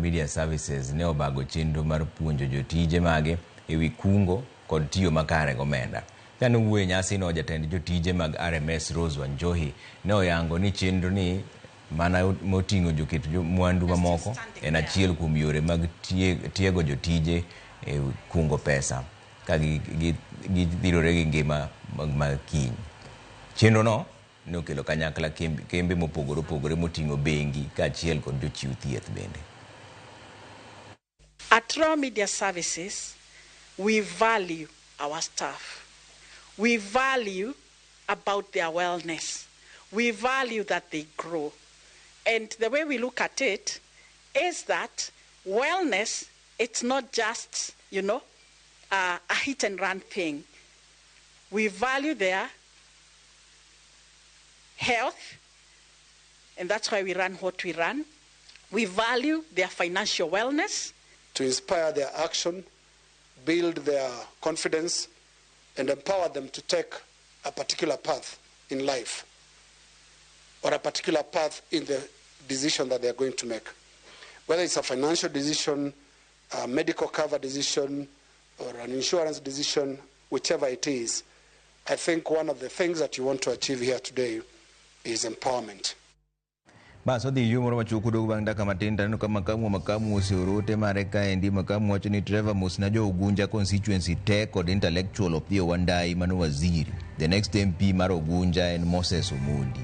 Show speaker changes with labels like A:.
A: Media Services ne obago chenro mar puonjo jotije mage ewi kungo kod tiyo makare gomenda. Kane wuoye nyasi no, jatend jotije mag RMS Rose Wanjohi ne oyango ni chenro ni mana moting'o joket mwandu mamoko en achiel kuom yore mag tiego jotije e kungo pesa ka gidhirore gi ngima mag kiny. Chenro no ne okelo kanyakla kembe mopogore opogore moting'o bengi ka achiel kod jochiw thieth bende.
B: At Raw Media Services, we value our staff. We value about their wellness. We value that they grow. And the way we look at it is that wellness, it's not just, a hit and run thing. We value their health, and that's why we run what we run. We value their financial wellness.
C: To inspire their action, build their confidence, and empower them to take a particular path in life or a particular path in the decision that they are going to make. Whether it's a financial decision, a medical cover decision, or an insurance decision, whichever it is, I think one of the things that you want to achieve here today is empowerment.
A: Baso di yumoro machukudo bang daka matinda no kama makamu usiurote mareka endi makamu wacho ni Trevor Musnajo Ugunja constituency tech kod intellectual of the Wandai mano waziri. The next MP mar Ugunja and Moses Omondi.